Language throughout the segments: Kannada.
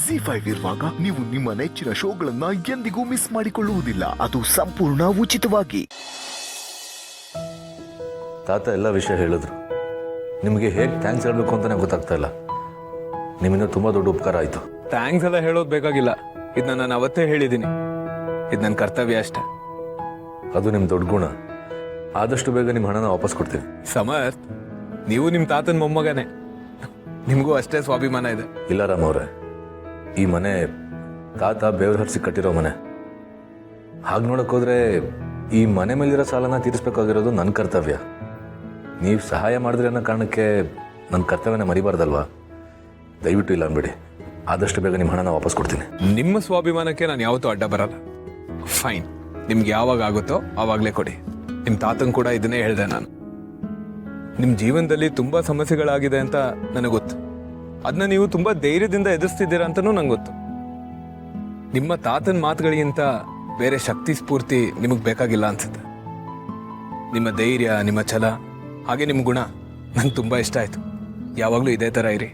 ZEE5 ಇರುವಾಗ ನೀವು ನಿಮ್ಮ ನೆಚ್ಚಿನ ಶೋಗಳನ್ನ ಎಂದಿಗೂ ಮಿಸ್ ಮಾಡಿಕೊಳ್ಳುವುದಿಲ್ಲ. ಅದು ಸಂಪೂರ್ಣ ಉಚಿತವಾಗಿ. ತಾತ ಎಲ್ಲ ವಿಷಯ ಹೇಳಿದ್ರು. ನಿಮಗೆ ಹೇಗೆ ಥ್ಯಾಂಕ್ಸ್ ಹೇಳಬೇಕು ಅಂತಾನೆ ಗೊತ್ತಾಗ್ತಾ ಇಲ್ಲ. ನಿಮ್ಮಿಂದ ತುಂಬಾ ದೊಡ್ಡ ಉಪಕಾರ ಆಯ್ತು. ಥ್ಯಾಂಕ್ಸ್ ಎಲ್ಲ ಹೇಳೋದು ಬೇಕಾಗಿಲ್ಲ. ಇದನ್ನ ನಾನು ಅವತ್ತೇ ಹೇಳಿದ್ದೀನಿ. ಇದು ನನ್ನ ಕರ್ತವ್ಯ ಅಷ್ಟೇ. ಅದು ನಿಮ್ಮ ದೊಡ್ಡ ಗುಣ. ಆದಷ್ಟು ಬೇಗ ನಿಮ್ಮ ಹಣನ ವಾಪಸ್ ಕೊಡ್ತೀವಿ. ಸಮರ್ಥ್, ನೀವು ನಿಮ್ಮ ತಾತನ ಮೊಮ್ಮಗನೇ. ನಿಮಗೂ ಅಷ್ಟೇ ಸ್ವಾಭಿಮಾನ ಇದೆ. ಇಲ್ಲ ರಾಮ್ ಅವರೇ, ಈ ಮನೆ ತಾತ ಬೇವ್ರ ಹರಿಸಿ ಕಟ್ಟಿರೋ ಮನೆ. ಹಾಗೆ ನೋಡಕ್ ಹೋದ್ರೆ ಈ ಮನೆ ಮೇಲಿರೋ ಸಾಲನ ತೀರಿಸ್ಬೇಕಾಗಿರೋದು ನನ್ನ ಕರ್ತವ್ಯ. ನೀವು ಸಹಾಯ ಮಾಡಿದ್ರೆ ಅನ್ನೋ ಕಾರಣಕ್ಕೆ ನನ್ನ ಕರ್ತವ್ಯನ ಮರಿಬಾರ್ದಲ್ವಾ? ದಯವಿಟ್ಟು ಇಲ್ಲ ಅನ್ಬೇಡಿ. ಆದಷ್ಟು ಬೇಗ ನಿಮ್ಮ ಹಣನ ವಾಪಸ್ ಕೊಡ್ತೀನಿ. ನಿಮ್ಮ ಸ್ವಾಭಿಮಾನಕ್ಕೆ ನಾನು ಯಾವತ್ತೂ ಅಡ್ಡ ಬರಲ್ಲ. ಫೈನ್, ನಿಮ್ಗೆ ಯಾವಾಗ ಆಗುತ್ತೋ ಆವಾಗಲೇ ಕೊಡಿ. ನಿಮ್ಮ ತಾತನ್ ಕೂಡ ಇದನ್ನೇ ಹೇಳಿದೆ ನಾನು. ನಿಮ್ಮ ಜೀವನದಲ್ಲಿ ತುಂಬಾ ಸಮಸ್ಯೆಗಳಾಗಿದೆ ಅಂತ ನನಗೆ ಗೊತ್ತು. ಅದನ್ನ ನೀವು ತುಂಬಾ ಧೈರ್ಯದಿಂದ ಎದುರಿಸ್ತಿದ್ದೀರಾ ಅಂತನೂ ನಂಗೆ ಗೊತ್ತು. ನಿಮ್ಮ ತಾತನ ಮಾತುಗಳಿಗಿಂತ ಬೇರೆ ಶಕ್ತಿ ಸ್ಫೂರ್ತಿ ನಿಮಗೆ ಬೇಕಾಗಿಲ್ಲ ಅನ್ಸುತ್ತೆ. ನಿಮ್ಮ ಧೈರ್ಯ, ನಿಮ್ಮ ಛಲ, ಹಾಗೆ ನಿಮ್ಮ ಗುಣ ನಂಗೆ ತುಂಬಾ ಇಷ್ಟ ಆಯ್ತು. ಯಾವಾಗಲೂ ಇದೇ ಥರ ಇರಿ.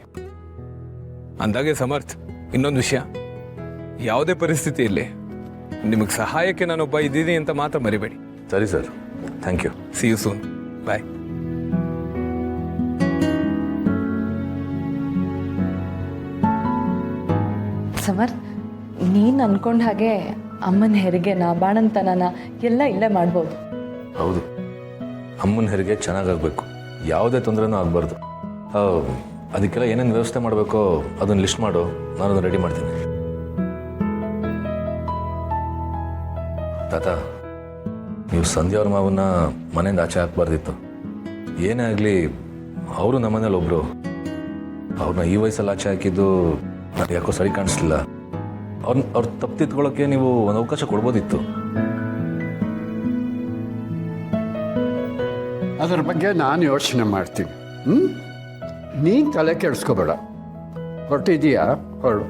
ಅಂದಾಗೆ ಸಮರ್ಥ್, ಇನ್ನೊಂದು ವಿಷಯ, ಯಾವುದೇ ಪರಿಸ್ಥಿತಿ ಇರಲಿ ನಿಮಗೆ ಸಹಾಯಕ್ಕೆ ನಾನೊಬ್ಬ ಇದ್ದೀನಿ ಅಂತ ಮಾತ್ರ ಮರಿಬೇಡಿ. ಸರಿ sir, thank you. See you soon. Bye. Samarth, ನೀನು ಅನ್ಕೊಂಡ ಹಾಗೆ ಅಮ್ಮನ ಹೆರಿಗೆನ ಬಾಣಂತನನ ಎಲ್ಲ ಇಲ್ಲೇ ಮಾಡ್ಬೋದು. ಹೌದು, ಅಮ್ಮನ ಹೆರಿಗೆ ಚೆನ್ನಾಗಾಗಬೇಕು. ಯಾವುದೇ ತೊಂದರೆನೂ ಆಗಬಾರ್ದು. ಅದಕ್ಕೆಲ್ಲ ಏನೇನು ವ್ಯವಸ್ಥೆ ಮಾಡಬೇಕೋ ಅದನ್ನು ಲಿಸ್ಟ್ ಮಾಡು, ನಾನೊಂದು ರೆಡಿ ಮಾಡ್ತೀನಿ. ತಾತ, ನೀವು ಸಂಧ್ಯಾವ್ರ ಮಾವನ್ನ ಮನೆಯಿಂದ ಆಚೆ ಹಾಕ್ಬಾರ್ದಿತ್ತು. ಏನೇ ಆಗಲಿ ಅವರು ನಮ್ಮನೇಲಿ ಒಬ್ಬರು. ಅವ್ರನ್ನ ಈ ವಯಸ್ಸಲ್ಲಿ ಆಚೆ ಹಾಕಿದ್ದು ನನಗೆ ಯಾಕೋ ಸರಿ ಕಾಣಿಸ್ಲಿಲ್ಲ. ಅವ್ರ ತಪ್ಪು ತಿದ್ಕೊಳ್ಳೋಕ್ಕೆ ನೀವು ಒಂದು ಅವಕಾಶ ಕೊಡ್ಬೋದಿತ್ತು. ಅದರ ಬಗ್ಗೆ ನಾನು ಯೋಚನೆ ಮಾಡ್ತೀನಿ. ನೀನು ತಲೆ ಕೆಡಿಸ್ಕೋಬೇಡ. ಹೊರಟಿದೀಯಾ? ಹೊರಡು.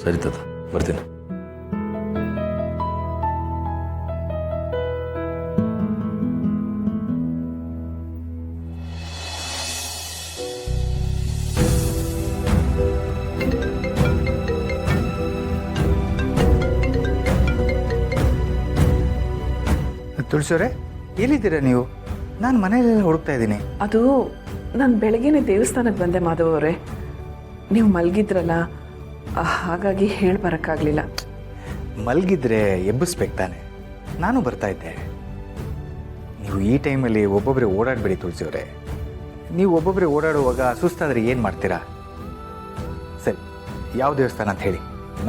ಸರಿ ತಾತ, ಬರ್ತೀನಿ. ತುಳಸಿಯವರೇ, ಎಲ್ಲಿದ್ದೀರಾ ನೀವು? ನಾನು ಮನೆಯಲ್ಲೆಲ್ಲ ಹುಡುಕ್ತಾ ಇದ್ದೀನಿ. ಅದು ನಾನು ಬೆಳಗ್ಗೆನೇ ದೇವಸ್ಥಾನಕ್ಕೆ ಬಂದೆ ಮಾಧವ್ ಅವರೇ. ನೀವು ಮಲಗಿದ್ರಲ್ಲ, ಹಾಗಾಗಿ ಹೇಳಿ ಬರೋಕ್ಕಾಗಲಿಲ್ಲ. ಮಲಗಿದ್ರೆ ಎಬ್ಬಿಸ್ಬೇಕು ತಾನೆ, ನಾನು ಬರ್ತಾ ಇದ್ದೆ. ನೀವು ಈ ಟೈಮಲ್ಲಿ ಒಬ್ಬೊಬ್ಬರೇ ಓಡಾಡಬೇಡಿ ತುಳಸಿಯವರೇ. ನೀವು ಒಬ್ಬೊಬ್ಬರೇ ಓಡಾಡುವಾಗ ಸುಸ್ತಾದರೆ ಏನು ಮಾಡ್ತೀರಾ? ಸರಿ, ಯಾವ ದೇವಸ್ಥಾನ ಅಂತ ಹೇಳಿ,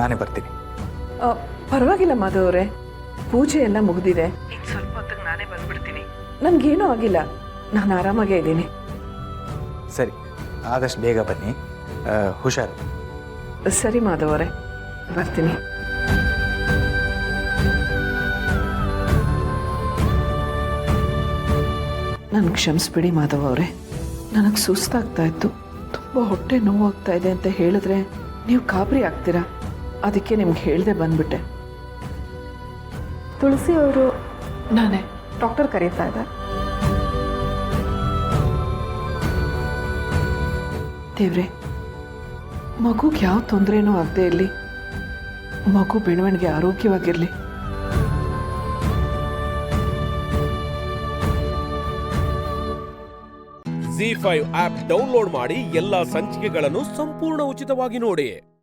ನಾನೇ ಬರ್ತೀನಿ. ಪರವಾಗಿಲ್ಲ ಮಾಧವ್ ಅವರೇ, ಪೂಜೆ ಎಲ್ಲ ಮುಗಿದಿದೆ. ಇನ್ನು ಸ್ವಲ್ಪ ಹೊತ್ತಿಗೆ ನಾನೇ ಬಂದ್ಬಿಡ್ತೀನಿ. ನನಗೇನೂ ಆಗಿಲ್ಲ, ನಾನು ಆರಾಮಾಗೇ ಇದ್ದೀನಿ. ಸರಿ, ಆದಷ್ಟು ಬೇಗ ಬನ್ನಿ. ಹುಷಾರು. ಸರಿ ಮಾಧವ್ ಅವರೇ, ಬರ್ತೀನಿ. ನನಗೆ ಕ್ಷಮಿಸ್ಬಿಡಿ ಮಾಧವ್ ಅವರೇ. ನನಗೆ ಸುಸ್ತಾಗ್ತಾ ಇತ್ತು, ತುಂಬ ಹೊಟ್ಟೆ ನೋವಾಗ್ತಾ ಇದೆ ಅಂತ ಹೇಳಿದ್ರೆ ನೀವು ಗಾಬರಿ ಆಗ್ತೀರಾ. ಅದಕ್ಕೆ ನಿಮ್ಗೆ ಹೇಳ್ದೆ ಬಂದ್ಬಿಟ್ಟೆ. ತುಳಸಿ ಅವರು ನಾನೇ ಡಾಕ್ಟರ್ ಕರೀತಾ ಇದ್ದಾರೆ. ದೇವ್ರೆ, ಮಗುಗೆ ಯಾವ ತೊಂದರೆನೂ ಆಗದೆ ಇರಲಿ. ಮಗು ಬೆಳವಣಿಗೆ ಆರೋಗ್ಯವಾಗಿರಲಿ. ZEE5 ಆಪ್ ಡೌನ್ಲೋಡ್ ಮಾಡಿ ಎಲ್ಲಾ ಸಂಚಿಕೆಗಳನ್ನು ಸಂಪೂರ್ಣ ಉಚಿತವಾಗಿ ನೋಡಿ.